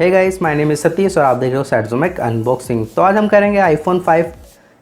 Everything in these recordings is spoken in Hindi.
Hey guys, my name is Satish और आप देख रहे हो सैटजोमेक अनबॉक्सिंग। तो आज हम करेंगे आईफोन 5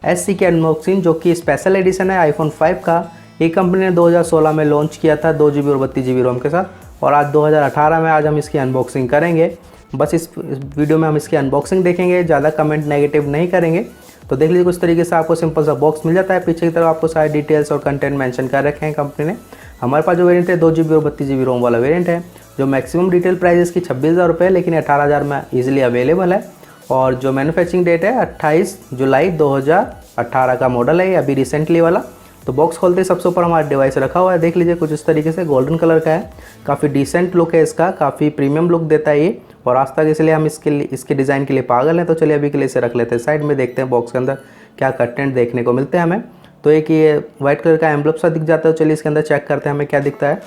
SE की अनबॉक्सिंग, जो कि स्पेशल एडिशन है आईफोन 5 का। ये कंपनी ने 2016 में लॉन्च किया था 2 GB और 32 GB रोम के साथ, और आज 2018 में आज हम इसकी अनबॉक्सिंग करेंगे। बस इस वीडियो में हम इसकी अनबॉक्सिंग देखेंगे, ज़्यादा कमेंट नेगेटिव नहीं करेंगे। तो देख लीजिए, कुछ तरीके से आपको सिंपल सा बॉक्स मिल जाता है। पीछे की तरफ आपको सारे डिटेल्स और कंटेंट मेंशन कर रखे हैं कंपनी ने। हमारे पास जो वेरिएंट है 2 GB और 32 GB रोम वाला वेरिएंट है, जो मैक्सिमम रिटेल प्राइस इसकी 26,000 रुपये, लेकिन 18,000 में ईजिली अवेलेबल है। और जो मैन्युफैक्चरिंग डेट है 28 जुलाई 2018 का मॉडल है, ये अभी रिसेंटली वाला। तो बॉक्स खोलते ही सबसे ऊपर हमारा डिवाइस रखा हुआ है। देख लीजिए, कुछ इस तरीके से गोल्डन कलर का है। काफ़ी डिसेंट लुक है इसका, काफ़ी प्रीमियम लुक देता है ये। और आज तक इसलिए हम इसके डिज़ाइन के लिए पागल हैं। तो चलिए अभी के लिए इसे रख लेते हैं साइड में, देखते हैं बॉक्स के अंदर क्या कंटेंट देखने को मिलते हैं हमें। तो एक ये वाइट कलर का एम्बलम सा दिख जाता है। तो चलिए इसके अंदर चेक करते हैं हमें क्या दिखता है।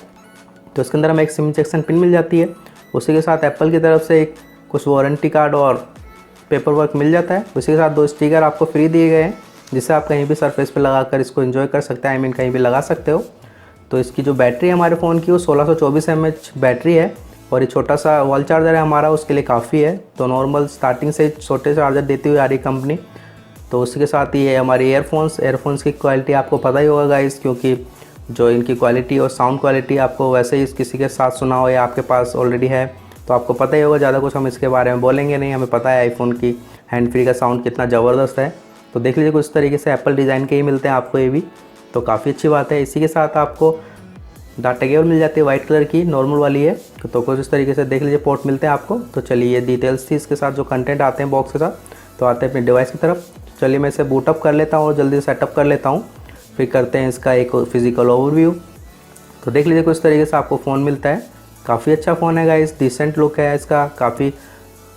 तो इसके अंदर हमें एक सिम इंजेक्शन पिन मिल जाती है। उसी के साथ एप्पल की तरफ से एक कुछ वारंटी कार्ड और पेपर वर्क मिल जाता है। उसी के साथ 2 स्टिकर आपको फ्री दिए गए हैं, जिससे आप कहीं भी सरफेस पे लगाकर इसको एंजॉय कर सकते हैं। कहीं भी लगा सकते हो। तो इसकी जो बैटरी है हमारे फ़ोन की, वो 1624 mAh बैटरी है। और ये छोटा सा वॉल चार्जर है हमारा, उसके लिए काफ़ी है। तो नॉर्मल स्टार्टिंग से छोटे चार्जर देती हुई आ रही कंपनी। तो उसी के साथ ही है हमारी एयरफोन्स की क्वालिटी आपको पता ही होगा गाइस, क्योंकि जो इनकी क्वालिटी और साउंड क्वालिटी आपको वैसे ही किसी के साथ सुना हो या आपके पास ऑलरेडी है तो आपको पता ही होगा। ज़्यादा कुछ हम इसके बारे में बोलेंगे नहीं, हमें पता है आईफोन की हैंड फ्री का साउंड कितना ज़बरदस्त है। तो देख लीजिए, कुछ तरीके से एप्पल डिज़ाइन के ही मिलते हैं आपको ये भी, तो काफ़ी अच्छी बात है। इसी के साथ आपको डाटा केबल मिल जाती है वाइट कलर की, नॉर्मल वाली है। तो कुछ इस तरीके से देख लीजिए पोर्ट मिलते हैं आपको। तो चलिए, ये डिटेल्स थी इसके साथ जो कंटेंट आते हैं बॉक्स के साथ। तो आते हैं अपने डिवाइस की तरफ। चलिए मैं इसे बूटअप कर लेता हूँ और जल्दी से सेटअप कर लेता हूँ, फिर करते हैं इसका एक फिजिकल ओवरव्यू। तो देख लीजिए, कुछ तरीके से आपको फ़ोन मिलता है। काफ़ी अच्छा फ़ोन है गाइस, डिसेंट लुक है इसका, काफ़ी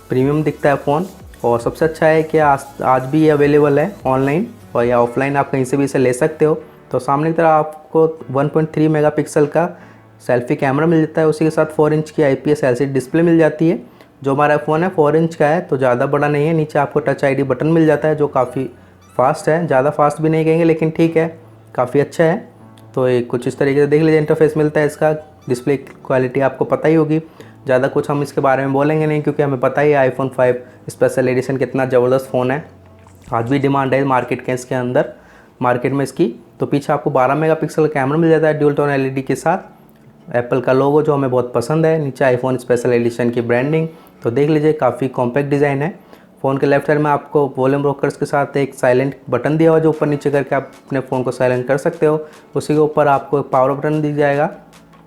प्रीमियम दिखता है फ़ोन। और सबसे अच्छा है कि आज भी ये अवेलेबल है ऑनलाइन और या ऑफलाइन, आप कहीं से भी इसे ले सकते हो। तो सामने की तरफ आपको 1.3 मेगापिक्सल का सेल्फी कैमरा मिल जाता है। उसी के साथ 4 इंच की IPS LCD डिस्प्ले मिल जाती है। जो हमारा फ़ोन है 4 इंच का है, तो ज़्यादा बड़ा नहीं है। नीचे आपको टच ID बटन मिल जाता है, जो काफ़ी फास्ट है। ज़्यादा फास्ट भी नहीं कहेंगे, लेकिन ठीक है, काफ़ी अच्छा है। तो ये कुछ इस तरीके से देख लीजिए इंटरफेस मिलता है इसका। डिस्प्ले क्वालिटी आपको पता ही होगी, ज़्यादा कुछ हम इसके बारे में बोलेंगे नहीं, क्योंकि हमें पता ही है आईफोन 5 स्पेशल एडिशन कितना ज़बरदस्त फ़ोन है। आज भी डिमांड है मार्केट के इसके अंदर, मार्केट में इसकी। तो पीछे आपको 12 मेगापिक्सल का कैमरा मिल जाता है ड्यूल टोन LED के साथ। एप्पल का लोगो जो हमें बहुत पसंद है। नीचे आईफोन स्पेशल एडिशन की ब्रांडिंग। तो देख लीजिए, काफ़ी कॉम्पैक्ट डिज़ाइन है। फ़ोन के लेफ्ट साइड में आपको वॉल्यूम रोकर्स के साथ एक साइलेंट बटन दिया हुआ है, जो ऊपर नीचे करके आप अपने फ़ोन को साइलेंट कर सकते हो। उसी के ऊपर आपको एक पावर बटन दिया जाएगा,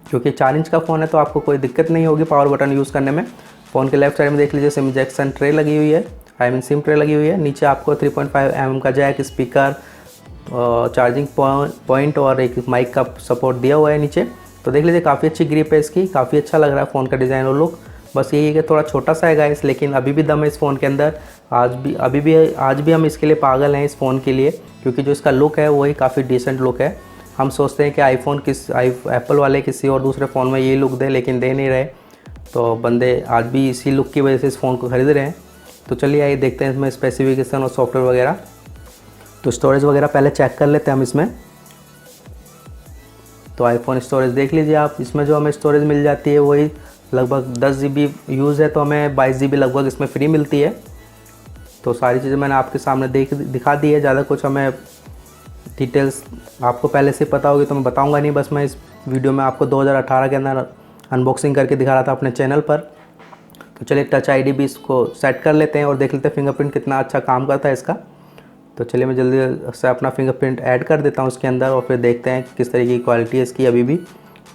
क्योंकि 4 इंच का फ़ोन है तो आपको कोई दिक्कत नहीं होगी पावर बटन यूज़ करने में। फ़ोन के लेफ्ट साइड में देख लीजिए सिम इंजेक्शन ट्रे लगी हुई है, सिम ट्रे लगी हुई है। नीचे आपको 3.5 mm का जैक, स्पीकर, चार्जिंग पॉइंट और एक माइक का सपोर्ट दिया हुआ है नीचे। तो देख लीजिए, काफ़ी अच्छी ग्रिप है इसकी, काफ़ी अच्छा लग रहा है फ़ोन का डिज़ाइन और लुक। बस यही है कि थोड़ा छोटा सा है गाइस, लेकिन अभी भी दम है इस फ़ोन के अंदर। आज भी हम इसके लिए पागल हैं इस फ़ोन के लिए, क्योंकि जो इसका लुक है वही काफ़ी डिसेंट लुक है। हम सोचते हैं कि एप्पल वाले किसी और दूसरे फ़ोन में ये लुक दे, लेकिन दे नहीं रहे। तो बंदे आज भी इसी लुक की वजह से इस फ़ोन को ख़रीद रहे हैं। तो चलिए आइए देखते हैं इसमें स्पेसिफिकेशन और सॉफ्टवेयर वगैरह। तो स्टोरेज वगैरह पहले चेक कर लेते हैं हम इसमें। तो आईफोन स्टोरेज देख लीजिए आप, इसमें जो हमें स्टोरेज मिल जाती है वही लगभग 10 GB यूज़ है, तो हमें 22 GB लगभग इसमें फ्री मिलती है। तो सारी चीज़ें मैंने आपके सामने दिखा दी है। ज़्यादा कुछ हमें डिटेल्स आपको पहले से पता होगी तो मैं बताऊंगा नहीं। बस मैं इस वीडियो में आपको 2018 के अंदर अनबॉक्सिंग करके दिखा रहा था अपने चैनल पर। तो चलिए टच ID भी इसको सेट कर लेते हैं और देख लेते हैं फिंगरप्रिंट कितना अच्छा काम करता है इसका। तो चलिए मैं जल्दी से अपना फिंगरप्रिंट ऐड कर देता हूँ उसके अंदर, और फिर देखते हैं किस तरीके की क्वालिटी है इसकी। अभी भी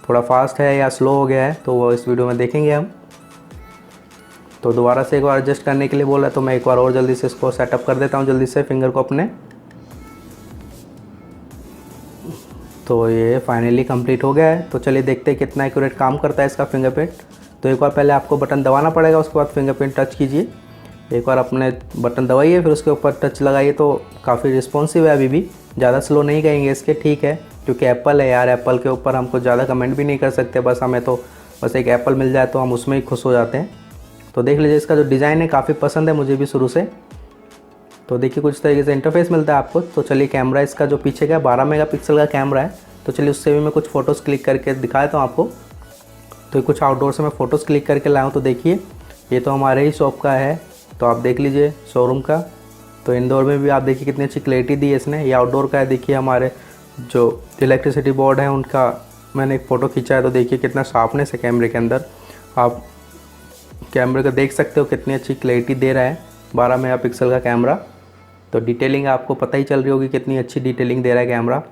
थोड़ा फास्ट है या स्लो हो गया है, तो वो इस वीडियो में देखेंगे हम। तो दोबारा से एक बार एडजस्ट करने के लिए बोला, तो मैं एक बार और जल्दी से इसको सेटअप कर देता हूँ जल्दी से फिंगर को अपने। तो ये फाइनली कंप्लीट हो गया है। तो चलिए देखते हैं कितना एक्यूरेट काम करता है इसका फिंगरप्रिंट। तो एक बार पहले आपको बटन दबाना पड़ेगा, उसके बाद फिंगरप्रिंट टच कीजिए। एक बार अपने बटन दबाइए, फिर उसके ऊपर टच लगाइए। तो काफ़ी रिस्पॉन्सिव है, अभी भी ज़्यादा स्लो नहीं कहेंगे इसके, ठीक है, क्योंकि एप्पल है यार। एप्पल के ऊपर हमको ज़्यादा कमेंट भी नहीं कर सकते। बस हमें तो बस एक एप्पल मिल जाए तो हम उसमें ही खुश हो जाते हैं। तो देख लीजिए, इसका जो डिज़ाइन है काफ़ी पसंद है मुझे भी शुरू से। तो देखिए, कुछ तरीके से इंटरफेस मिलता है आपको। तो चलिए, कैमरा इसका जो पीछे का 12 मेगापिक्सल का कैमरा है, तो चलिए उससे भी मैं कुछ फ़ोटोज़ क्लिक करके दिखा देता हूँ आपको। तो कुछ आउटडोर से मैं फ़ोटोज़ क्लिक करके लाया हूँ। तो देखिए, ये तो हमारे ही शॉप का है, तो आप देख लीजिए शोरूम का। तो इंडोर में भी आप देखिए कितनी अच्छी क्लैरिटी दी है इसने। ये आउटडोर का है, देखिए हमारे जो इलेक्ट्रिसिटी बोर्ड है उनका मैंने एक फ़ोटो खींचा है, तो देखिए कितना शार्पनेस है कैमरे के अंदर। आप कैमरे को देख सकते हो कितनी अच्छी क्लैरिटी दे रहा है, 12 मेगापिक्सल का कैमरा। तो डिटेलिंग आपको पता ही चल रही होगी कितनी अच्छी डिटेलिंग दे रहा है कैमरा।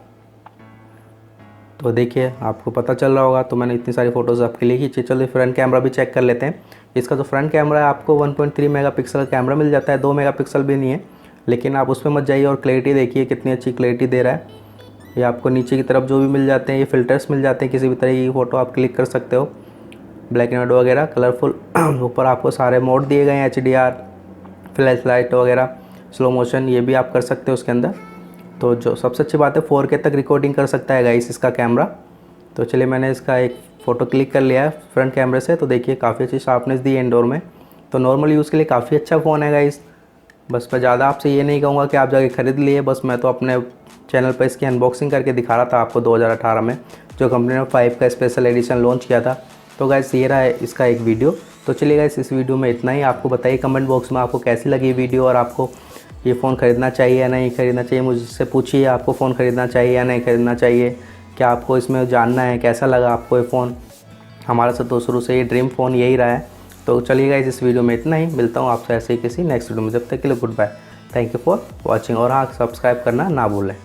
तो देखिए आपको पता चल रहा होगा, तो मैंने इतनी सारी फ़ोटोज़ आपके लिए खींची। चलिए फ्रंट कैमरा भी चेक कर लेते हैं। इसका जो फ्रंट कैमरा है आपको 1.3 मेगापिक्सल का कैमरा मिल जाता है, 2 मेगापिक्सल भी नहीं है, लेकिन आप उसमें मत जाइए। और क्लैरिटी देखिए कितनी अच्छी क्लैरिटी दे रहा है। ये आपको नीचे की तरफ जो भी मिल जाते हैं, ये फ़िल्टर्स मिल जाते हैं, किसी भी तरह की फ़ोटो आप क्लिक कर सकते हो, ब्लैक एंड वाइट वगैरह, कलरफुल। ऊपर आपको सारे मोड दिए गए हैं, HDR, फ्लैश लाइट वगैरह, स्लो मोशन, ये भी आप कर सकते हो उसके अंदर। तो जो सबसे अच्छी बात है 4K तक रिकॉर्डिंग कर सकता है गाइस इसका कैमरा। तो चलिए मैंने इसका एक फ़ोटो क्लिक कर लिया है फ्रंट कैमरे से। तो देखिए काफ़ी अच्छी शार्पनेस दी है इंडोर में, तो नॉर्मल यूज़ के लिए काफ़ी अच्छा फ़ोन है गाइस। बस मैं ज़्यादा आपसे ये नहीं कहूँगा कि आप जाके ख़रीद लिए, बस मैं तो अपने चैनल पर इसकी अनबॉक्सिंग करके दिखा रहा था आपको 2018 में, जो कंपनी ने 5 का स्पेशल एडिशन लॉन्च किया था। तो गाइस ये रहा है इसका एक वीडियो। तो चलिए गाइस इस वीडियो में इतना ही। आपको बताइए कमेंट बॉक्स में आपको कैसी लगी वीडियो, और आपको ये फ़ोन ख़रीदना चाहिए या नहीं ख़रीदना चाहिए। मुझसे पूछिए आपको फ़ोन ख़रीदना चाहिए या नहीं ख़रीदना चाहिए, क्या आपको इसमें जानना है, कैसा लगा आपको ये फ़ोन। हमारा से तो शुरू से ये ड्रीम फ़ोन यही रहा है। तो चलिए गाइस इस वीडियो में इतना ही। मिलता हूँ आपसे ऐसे ही किसी नेक्स्ट वीडियो में, जब तक के लिए good bye, thank you for watching. और हाँ, सब्सक्राइब करना ना भूलें।